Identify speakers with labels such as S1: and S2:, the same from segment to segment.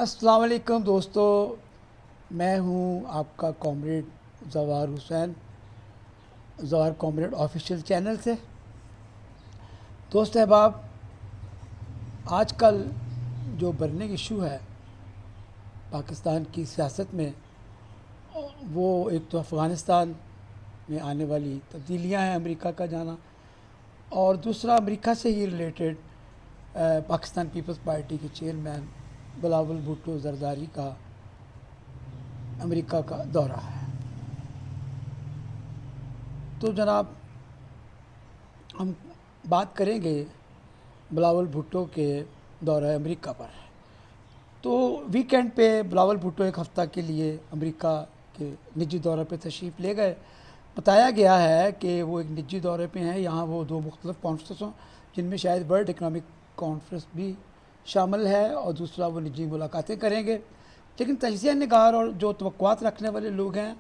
S1: السلام علیکم دوستو، میں ہوں آپ کا کامریڈ ظفر حسین، ظفر کامریڈ آفیشیل چینل سے۔ دوست احباب، آج کل جو برننگ ایشو ہے پاکستان کی سیاست میں، وہ ایک تو افغانستان میں آنے والی تبدیلیاں ہیں، امریکہ کا جانا، اور دوسرا امریکہ سے ہی ریلیٹڈ پاکستان پیپلز پارٹی کے چیئرمین بلاول بھٹو زرداری کا امریکہ کا دورہ ہے۔ تو جناب، ہم بات کریں گے بلاول بھٹو کے دورہ امریکہ پر۔ تو ویکینڈ پہ بلاول بھٹو ایک ہفتہ کے لیے امریکہ کے نجی دورے پہ تشریف لے گئے۔ بتایا گیا ہے کہ وہ ایک نجی دورے پہ ہیں، یہاں وہ دو مختلف کانفرنس ہوں، جن میں شاید ورلڈ اکنامک کانفرنس بھی شامل ہے، اور دوسرا وہ نجی ملاقاتیں کریں گے۔ لیکن تجزیہ نگار اور جو توقعات رکھنے والے لوگ ہیں،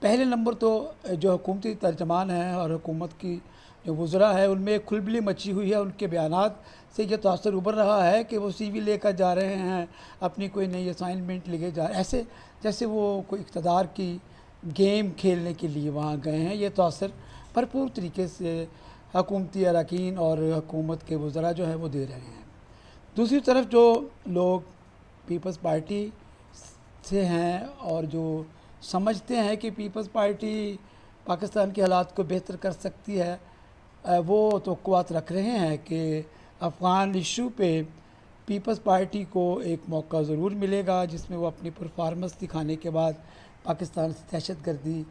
S1: پہلے نمبر تو جو حکومتی ترجمان ہیں اور حکومت کی جو وزراء ہے، ان میں ایک کھلبلی مچی ہوئی ہے۔ ان کے بیانات سے یہ تاثر ابھر رہا ہے کہ وہ سی وی لے کر جا رہے ہیں، اپنی کوئی نئی اسائنمنٹ لے کے جا رہے ہیں، ایسے جیسے وہ کوئی اقتدار کی گیم کھیلنے کے لیے وہاں گئے ہیں۔ یہ تاثر بھرپور طریقے سے حکومتی اراکین اور حکومت کے وزراء جو ہیں وہ دے رہے ہیں۔ دوسری طرف جو لوگ پیپلز پارٹی سے ہیں اور جو سمجھتے ہیں کہ پیپلز پارٹی پاکستان کے حالات کو بہتر کر سکتی ہے، وہ توقعات رکھ رہے ہیں کہ افغان ایشو پہ پیپلز پارٹی کو ایک موقع ضرور ملے گا، جس میں وہ اپنی پرفارمنس دکھانے کے بعد پاکستان سے دہشت گردی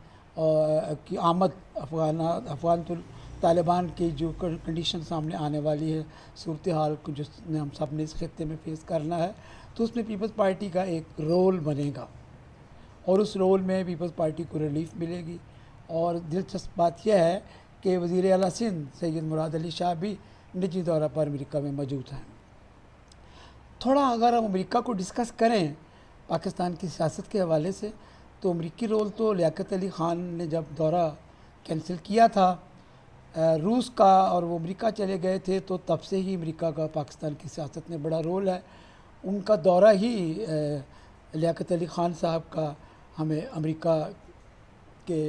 S1: کی آمد، افغان طالبان کی جو کنڈیشن سامنے آنے والی ہے، صورتحال کو جس نے ہم سب نے اس خطے میں فیس کرنا ہے، تو اس میں پیپلز پارٹی کا ایک رول بنے گا، اور اس رول میں پیپلز پارٹی کو ریلیف ملے گی۔ اور دلچسپ بات یہ ہے کہ وزیر اعلیٰ سندھ سید مراد علی شاہ بھی نجی دورہ پر امریکہ میں موجود ہیں۔ تھوڑا اگر ہم امریکہ کو ڈسکس کریں پاکستان کی سیاست کے حوالے سے، تو امریکی رول تو لیاقت علی خان نے جب دورہ کینسل کیا تھا روس کا اور وہ امریکہ چلے گئے تھے، تو تب سے ہی امریکہ کا پاکستان کی سیاست میں بڑا رول ہے۔ ان کا دورہ ہی لیاقت علی خان صاحب کا ہمیں امریکہ کے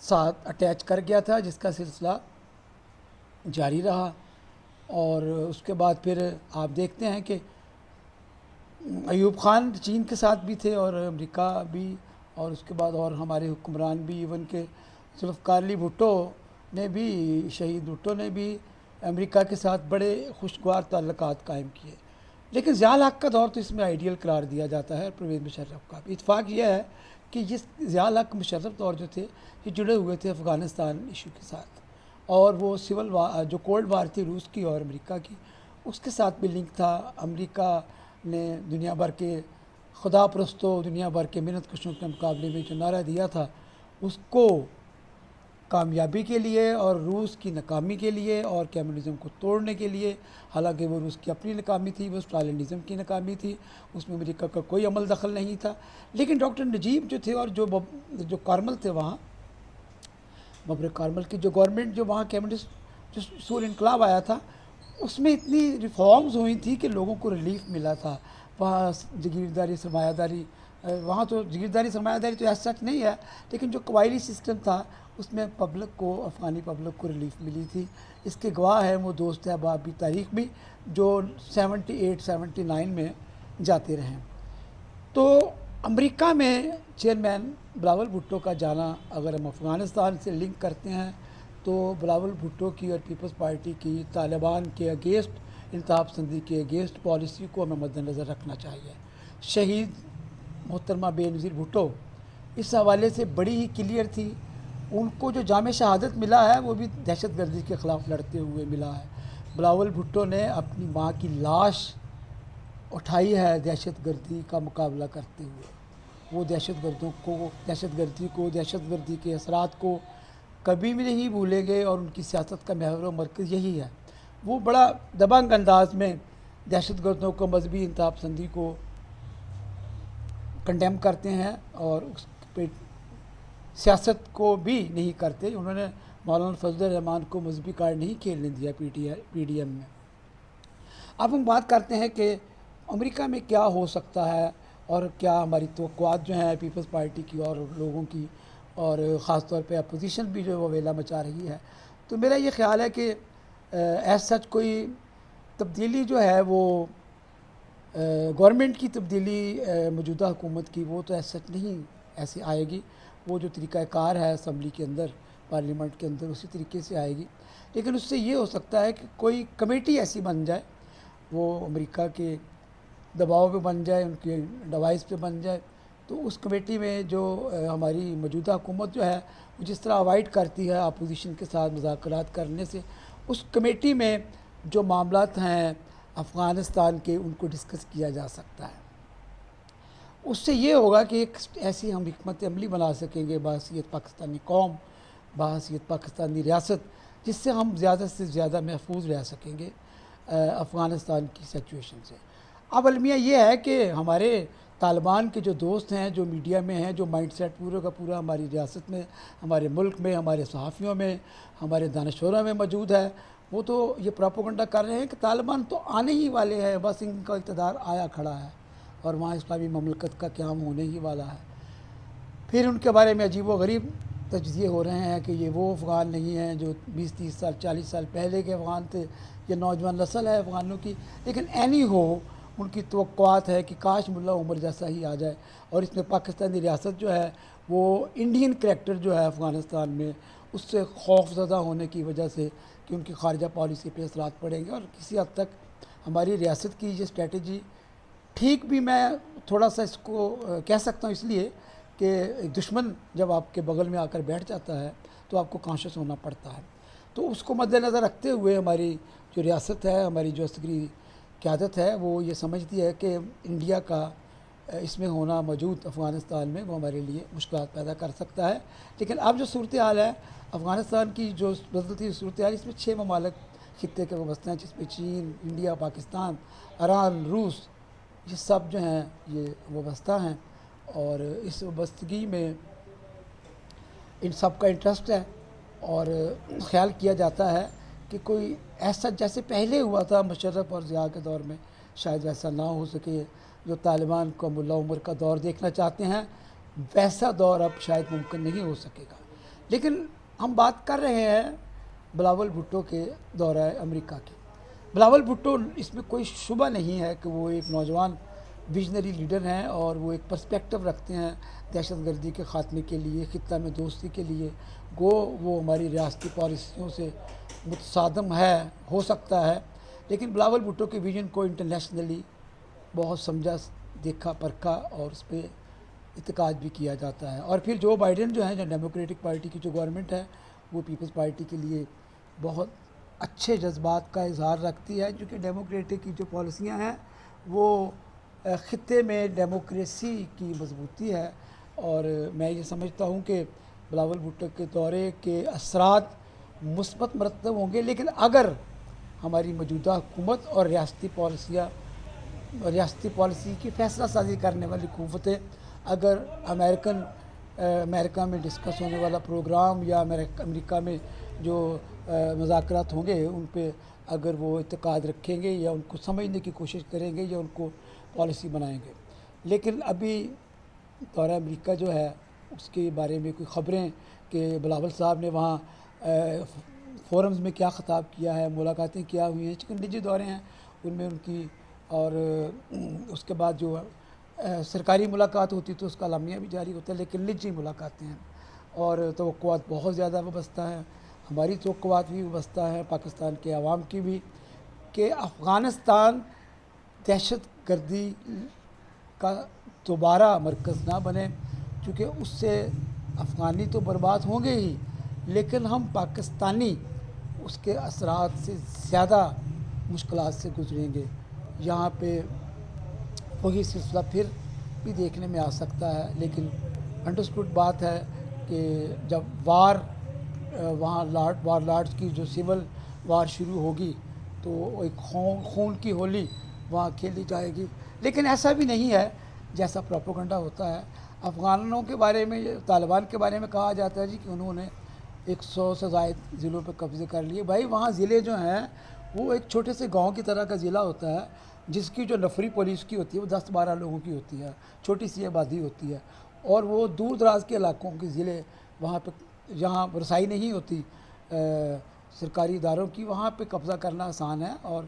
S1: ساتھ اٹیچ کر گیا تھا، جس کا سلسلہ جاری رہا۔ اور اس کے بعد پھر آپ دیکھتے ہیں کہ ایوب خان چین کے ساتھ بھی تھے اور امریکہ بھی، اور اس کے بعد اور ہمارے حکمران بھی، ایون کہ ذوالفقار علی بھٹو نے بھی، شہید بھٹو نے بھی امریکہ کے ساتھ بڑے خوشگوار تعلقات قائم کیے۔ لیکن ضیاء الحق کا دور تو اس میں آئیڈیل قرار دیا جاتا ہے، اور پرویز مشرف کا بھی۔ اتفاق یہ ہے کہ یہ ضیاء الحق مشرف دور جو تھے، یہ جڑے ہوئے تھے افغانستان ایشو کے ساتھ، اور وہ سول وار جو کولڈ وار تھی روس کی اور امریکہ کی، اس کے ساتھ بھی لنک تھا۔ امریکہ نے دنیا بھر کے خدا پرستوں، دنیا بھر کے محنت کشوں کے مقابلے میں جو نعرہ دیا تھا، اس کو کامیابی کے لیے اور روس کی ناکامی کے لیے اور کمیونزم کو توڑنے کے لیے، حالانکہ وہ روس کی اپنی ناکامی تھی، وہ اسٹالنزم کی ناکامی تھی، اس میں امریکہ کا کوئی عمل دخل نہیں تھا۔ لیکن ڈاکٹر نجیب جو تھے اور جو کارمل تھے وہاں، ببر کارمل کی جو گورنمنٹ، جو وہاں کمیونسٹ جو سور انقلاب آیا تھا، اس میں اتنی ریفارمز ہوئی تھی کہ لوگوں کو ریلیف ملا تھا۔ وہاں جگیرداری سرمایہ داری، وہاں تو جگیرداری سرمایہ داری تو ایسا سچ نہیں ہے، لیکن جو قبائلی سسٹم تھا اس میں پبلک کو، افغانی پبلک کو ریلیف ملی تھی۔ اس کے گواہ ہیں وہ دوست احباب بھی، تاریخ بھی، جو 78 79 میں جاتے رہے۔ تو امریکہ میں چیئرمین بلاول بھٹو کا جانا، اگر ہم افغانستان سے لنک کرتے ہیں، تو بلاول بھٹو کی اور پیپلز پارٹی کی طالبان کے اگینسٹ، انتہا پسندی کے اگینسٹ پالیسی کو ہمیں مد نظر رکھنا چاہیے۔ شہید محترمہ بے نظیر بھٹو اس حوالے سے بڑی ہی کلیئر تھی۔ ان کو جو جام شہادت ملا ہے وہ بھی دہشت گردی کے خلاف لڑتے ہوئے ملا ہے۔ بلاول بھٹو نے اپنی ماں کی لاش اٹھائی ہے دہشت گردی کا مقابلہ کرتے ہوئے۔ وہ دہشت گردی کے اثرات کو کبھی بھی نہیں بھولیں گے، اور ان کی سیاست کا محور و مرکز یہی ہے۔ وہ بڑا دبنگ انداز میں دہشت گردوں کو، مذہبی انتہا پسندی کو کنڈیم کرتے ہیں، اور اس پہ سیاست کو بھی نہیں کرتے۔ انہوں نے مولانا فضل الرحمان کو مذہبی کارڈ نہیں کھیلنے دیا پی ڈی ایم میں۔ اب ہم بات کرتے ہیں کہ امریکہ میں کیا ہو سکتا ہے اور کیا ہماری توقعات جو ہیں پیپلز پارٹی کی اور لوگوں کی، اور خاص طور پہ اپوزیشن بھی جو وہ ویلا مچا رہی ہے. تو میرا یہ خیال ہے کہ ایز سچ کوئی تبدیلی جو ہے وہ گورنمنٹ کی تبدیلی موجودہ حکومت کی وہ تو ایز سچ نہیں ایسے آئے گی. وہ جو طریقہ کار ہے اسمبلی کے اندر، پارلیمنٹ کے اندر، اسی طریقے سے آئے گی. لیکن اس سے یہ ہو سکتا ہے کہ کوئی کمیٹی ایسی بن جائے، وہ امریکہ کے دباؤ پہ بن جائے، ان کے ڈیوائس پہ بن جائے. تو اس کمیٹی میں جو ہماری موجودہ حکومت جو ہے وہ جس طرح اوائڈ کرتی ہے اپوزیشن کے ساتھ مذاکرات کرنے سے، اس کمیٹی میں جو معاملات ہیں افغانستان کے ان کو ڈسکس کیا جا سکتا ہے. اس سے یہ ہوگا کہ ایک ایسی ہم حکمت عملی بنا سکیں گے بحیثیت پاکستانی قوم، بحیثیت پاکستانی ریاست، جس سے ہم زیادہ سے زیادہ محفوظ رہ سکیں گے افغانستان کی سچویشن سے. اب المیہ یہ ہے کہ ہمارے طالبان کے جو دوست ہیں، جو میڈیا میں ہیں، جو مائنڈ سیٹ پورے کا پورا ہماری ریاست میں، ہمارے ملک میں، ہمارے صحافیوں میں، ہمارے دانشوروں میں موجود ہے، وہ تو یہ پروپیگنڈا کر رہے ہیں کہ طالبان تو آنے ہی والے ہیں، بس ان کا اقتدار آیا کھڑا ہے اور وہاں اسلامی مملکت کا قیام ہونے ہی والا ہے. پھر ان کے بارے میں عجیب و غریب تجزیے ہو رہے ہیں کہ یہ وہ افغان نہیں ہیں جو 20-30 سال 40 سال پہلے کے افغان تھے، یہ نوجوان نسل ہے افغانوں کی. لیکن اینی ہو ان کی توقعات ہے کہ کاش ملا عمر جیسا ہی آ جائے، اور اس میں پاکستانی ریاست جو ہے وہ انڈین کریکٹر جو ہے افغانستان میں اس سے خوف زدہ ہونے کی وجہ سے کہ ان کی خارجہ پالیسی پہ اثرات پڑیں گے. اور کسی حد تک ہماری ریاست کی یہ اسٹریٹجی ٹھیک بھی میں تھوڑا سا اس کو کہہ سکتا ہوں اس لیے کہ ایک دشمن جب آپ کے بغل میں آ کر بیٹھ جاتا ہے تو آپ کو کانشیس ہونا پڑتا ہے. تو اس کو مد نظر رکھتے ہوئے ہماری جو ریاست ہے، ہماری جو عسکری قیادت ہے، وہ یہ سمجھتی ہے کہ انڈیا کا اس میں ہونا موجود افغانستان میں وہ ہمارے لیے مشکلات پیدا کر سکتا ہے. لیکن اب جو صورتحال ہے افغانستان کی، جو بدلتی صورتحال، اس میں 6 ممالک خطے کے وابستہ ہیں، جس میں چین، انڈیا، پاکستان، ایران، روس، یہ سب جو ہیں یہ وابستہ ہیں. اور اس وابستگی میں ان سب کا انٹرسٹ ہے، اور خیال کیا جاتا ہے کہ کوئی ایسا جیسے پہلے ہوا تھا مشرف اور ضیاء کے دور میں شاید ویسا نہ ہو سکے. جو طالبان کو ملا عمر کا دور دیکھنا چاہتے ہیں ویسا دور اب شاید ممکن نہیں ہو سکے گا. لیکن ہم بات کر رہے ہیں بلاول بھٹو کے دورہ امریکہ کی. بلاول بھٹو، اس میں کوئی شبہ نہیں ہے کہ وہ ایک نوجوان ویژنری لیڈر ہیں اور وہ ایک پرسپیکٹو رکھتے ہیں دہشت گردی کے خاتمے کے لیے، خطہ میں دوستی کے لیے. گو وہ ہماری ریاستی پالیسیوں سے متصادم ہے، ہو سکتا ہے، لیکن بلاول بھٹو کے ویژن کو انٹرنیشنلی بہت سمجھا، دیکھا، پرکھا اور اس پہ اعتقاد بھی کیا جاتا ہے. اور پھر جو بائیڈن جو ہیں، جو ڈیموکریٹک پارٹی کی جو گورنمنٹ ہے، وہ پیپلز پارٹی کے لیے بہت اچھے جذبات کا اظہار رکھتی ہے، کیونکہ ڈیموکریٹک کی جو پالیسیاں ہیں وہ خطے میں ڈیموکریسی کی مضبوطی ہے. اور میں یہ سمجھتا ہوں کہ بلاول بھٹو کے دورے کے اثرات مثبت مرتب ہوں گے. لیکن اگر ہماری موجودہ حکومت اور ریاستی پالیسی کی فیصلہ سازی کرنے والی قوتیں اگر امریکہ میں ڈسکس ہونے والا پروگرام یا امریکہ میں جو مذاکرات ہوں گے ان پہ اگر وہ اعتقاد رکھیں گے یا ان کو سمجھنے کی کوشش کریں گے یا ان کو پالیسی بنائیں گے. لیکن ابھی دورہ امریکہ جو ہے اس کے بارے میں کوئی خبریں کہ بلاول صاحب نے وہاں فورمز میں کیا خطاب کیا ہے، ملاقاتیں کیا ہوئی ہیں، چونکہ نجی دورے ہیں ان میں ان کی، اور اس کے بعد جو سرکاری ملاقات ہوتی تو اس کا اعلامیہ بھی جاری ہوتا ہے، لیکن نجی ملاقاتیں ہیں. اور توقعات بہت زیادہ وابستہ ہیں، ہماری توقعات بھی وابستہ ہیں، پاکستان کے عوام کی بھی، کہ افغانستان دہشت گردی کا دوبارہ مرکز نہ بنے. چونکہ اس سے افغانی تو برباد ہوں گے ہی، لیکن ہم پاکستانی اس کے اثرات سے زیادہ مشکلات سے گزریں گے. یہاں پہ وہی سلسلہ پھر بھی دیکھنے میں آ سکتا ہے. لیکن انڈرسٹوڈ بات ہے کہ جب وہاں وار لارڈز کی جو سول وار شروع ہوگی تو ایک خون کی ہولی وہاں کھیلی جائے گی. لیکن ایسا بھی نہیں ہے جیسا پروپیگنڈا ہوتا ہے. افغانوں کے بارے میں، طالبان کے بارے میں کہا جاتا ہے کہ انہوں نے 100 سے زائد ضلعوں پہ قبضے کر لیے. بھائی وہاں ضلع جو ہیں وہ ایک چھوٹے سے گاؤں کی طرح کا ضلع ہوتا ہے. جس کی جو نفری پولیس کی ہوتی ہے وہ 10-12 لوگوں کی ہوتی ہے، چھوٹی سی آبادی ہوتی ہے، اور وہ دور دراز کے علاقوں کے ضلع وہاں پہ جہاں رسائی نہیں ہوتی سرکاری اداروں کی، وہاں پہ قبضہ کرنا آسان ہے، اور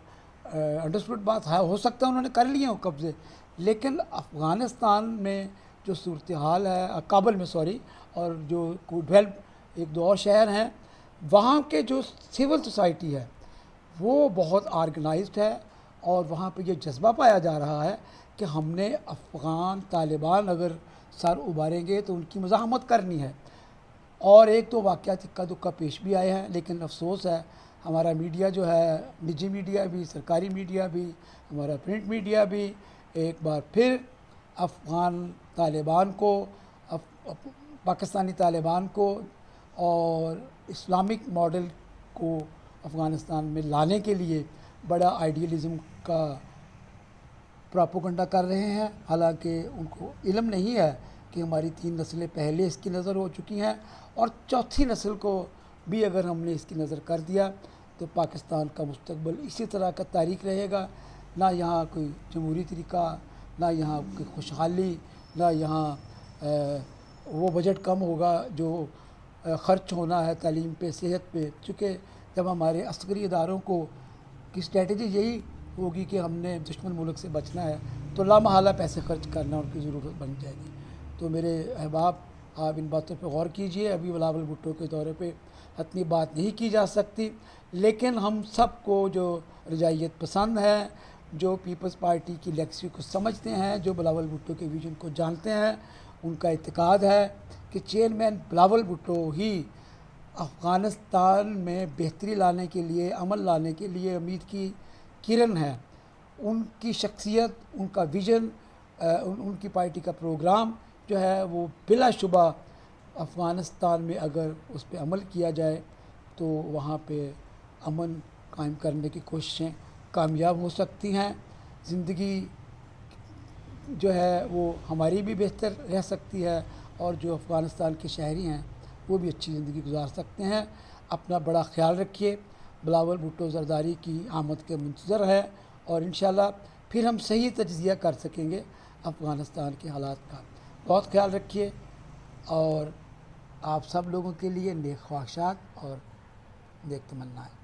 S1: انڈرسٹوڈ بات ہے، ہو سکتا ہے انہوں نے کر لیے ہوں قبضے، لیکن افغانستان میں جو صورتحال ہے، کابل میں سوری، اور جو 12 ایک دو اور شہر ہیں، وہاں کے جو سول سوسائٹی ہے وہ بہت آرگنائزڈ ہے، اور وہاں پہ یہ جذبہ پایا جا رہا ہے کہ ہم نے افغان طالبان اگر سر ابھاریں گے تو ان کی مزاحمت کرنی ہے۔ اور ایک دو واقعات اکا دکا پیش بھی آئے ہیں، لیکن افسوس ہے ہمارا میڈیا جو ہے، نجی میڈیا بھی، سرکاری میڈیا بھی، ہمارا پرنٹ میڈیا بھی ایک بار پھر افغان طالبان کو، پاکستانی طالبان کو اور اسلامک ماڈل کو افغانستان میں لانے کے لیے بڑا آئیڈیلزم کا پراپوگنڈا کر رہے ہیں، حالانکہ ان کو علم نہیں ہے کہ ہماری 3 نسلیں پہلے اس کی نظر ہو چکی ہیں، اور چوتھی نسل کو بھی اگر ہم نے اس کی نظر کر دیا تو پاکستان کا مستقبل اسی طرح کا تاریک رہے گا، نہ یہاں کوئی جمہوری طریقہ، نہ یہاں کوئی خوشحالی، نہ یہاں وہ بجٹ کم ہوگا جو خرچ ہونا ہے تعلیم پہ، صحت پہ، چونکہ جب ہمارے عسکری اداروں کو کی اسٹریٹجی یہی ہوگی کہ ہم نے دشمن ملک سے بچنا ہے تو لامحالہ پیسے خرچ کرنا ان کی ضرورت بن جائے گی۔ تو میرے احباب، آپ ان باتوں پہ غور کیجئے۔ ابھی بلاول بھٹو کے دورے پہ اتنی بات نہیں کی جا سکتی، لیکن ہم سب کو جو رجائیت پسند ہے، جو پیپلز پارٹی کی لیگسی کو سمجھتے ہیں، جو بلاول بھٹو کے ویژن کو جانتے ہیں، ان کا اعتقاد ہے کہ چیئرمین بلاول بھٹو ہی افغانستان میں بہتری لانے کے لیے، امن لانے کے لیے امید کی کرن ہے۔ ان کی شخصیت، ان کا ویژن، ان کی پارٹی کا پروگرام جو ہے وہ بلا شبہ افغانستان میں اگر اس پہ عمل کیا جائے تو وہاں پہ امن قائم کرنے کی کوششیں کامیاب ہو سکتی ہیں، زندگی جو ہے وہ ہماری بھی بہتر رہ سکتی ہے، اور جو افغانستان کے شہری ہیں وہ بھی اچھی زندگی گزار سکتے ہیں۔ اپنا بڑا خیال رکھیے۔ بلاول بھٹو زرداری کی آمد کے منتظر ہے، اور انشاءاللہ پھر ہم صحیح تجزیہ کر سکیں گے افغانستان کے حالات کا۔ بہت خیال رکھیے، اور آپ سب لوگوں کے لیے نیک خواہشات اور نیک تمنائیں۔